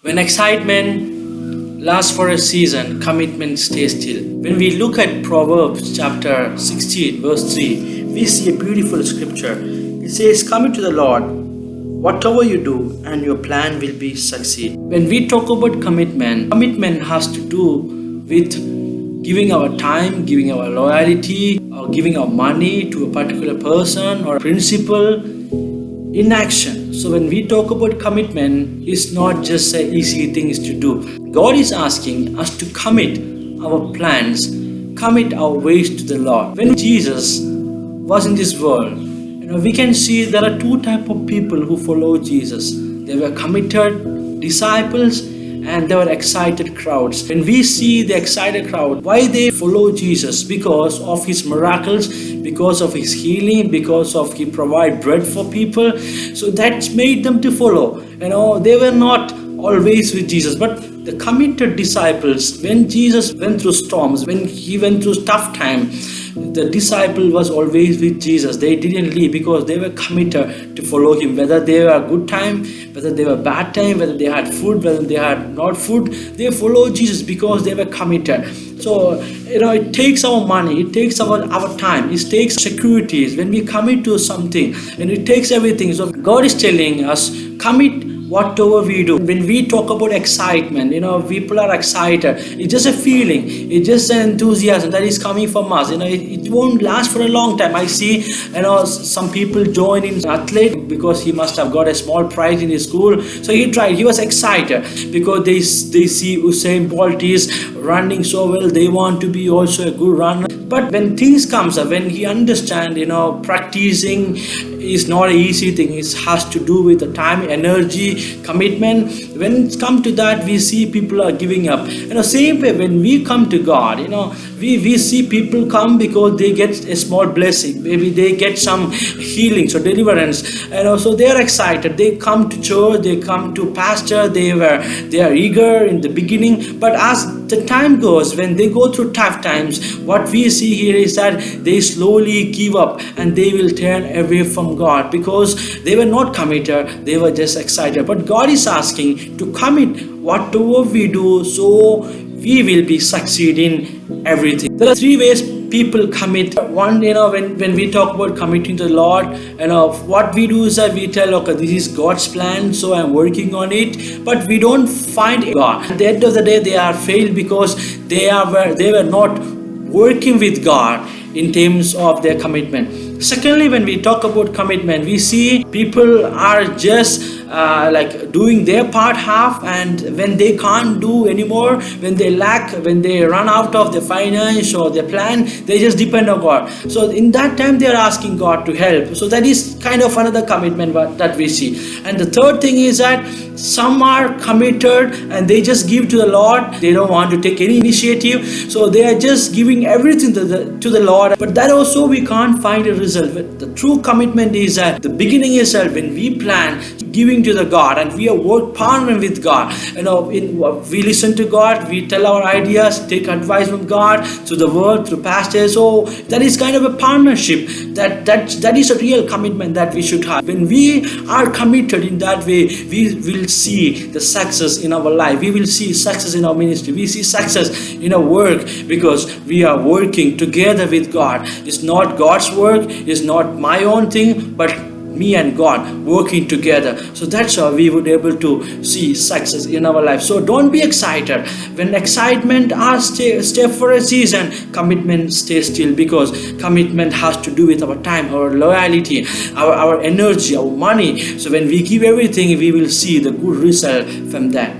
When excitement lasts for a season, commitment stays still. When we look at Proverbs chapter 16, verse 3, we see a beautiful scripture. It says, "Commit to the Lord whatever you do, and your plan will be succeed." When we talk about commitment has to do with giving our time, giving our loyalty, or giving our money to a particular person or principle in action. So when we talk about commitment, it's not just easy things to do. God is asking us to commit our plans, commit our ways to the Lord. When Jesus was in this world, we can see there are two types of people who follow Jesus. They were committed disciples and there were excited crowds. When we see the excited crowd, why they follow Jesus? Because of his miracles, because of his healing, because of he provide bread for people. So that's made them to follow. They were not always with Jesus, but the committed disciples, when Jesus went through storms, when he went through tough time, the disciple was always with Jesus. They didn't leave because they were committed to follow him. Whether they were good time, whether they were bad time, whether they had food, whether they had not food, they followed Jesus because they were committed. So, it takes our money, it takes our time, it takes securities when we commit to something, and it takes everything. So God is telling us, commit whatever we do. When we talk about excitement, people are excited. It's just a feeling. It's just an enthusiasm that is coming from us. It won't last for a long time. I see, some people join in athlete because he must have got a small prize in his school. So he tried. He was excited because they see Usain Bolt is running so well. They want to be also a good runner. But when things comes up, when he understand, practicing is not an easy thing. It has to do with the time, energy, commitment. When it comes to that, we see people are giving up. Same way when we come to God, we see people come because they get a small blessing. Maybe they get some healings or deliverance. So they are excited. They come to church, they come to pastor, they are eager in the beginning. But as the time goes, when they go through tough times, what we see here is that they slowly give up and they will turn away from God because they were not committed, they were just excited. But God is asking to commit whatever we do, so we will be succeeding everything. There are three ways people commit. One, when we talk about committing to the Lord, what we do is that we tell, okay, this is God's plan, so I'm working on it, but we don't find God. At the end of the day, they are failed because they were not working with God in terms of their commitment. Secondly, when we talk about commitment, we see people are just doing their part half, and when they can't do anymore, when they lack, when they run out of the finance or their plan, they just depend on God. So in that time, they are asking God to help. So that is kind of another commitment that we see. And the third thing is that some are committed and they just give to the Lord. They don't want to take any initiative, so they are just giving everything to the Lord. But that also we can't find a result. The true commitment is that the beginning itself, when we plan giving to the God and we are partnering with God, we listen to God, we tell our ideas, take advice from God through the word, through pastors. So that is kind of a partnership. That is a real commitment that we should have. When we are committed in that way, we will see the success in our life. We will see success in our ministry. We see success in our work because we are working together with God. It's not God's work, it's not my own thing, but me and God working together. So that's how we would be able to see success in our life. So don't be excited. When excitement stay for a season, commitment stays still, because commitment has to do with our time, our loyalty, our energy, our money. So when we give everything, we will see the good result from that.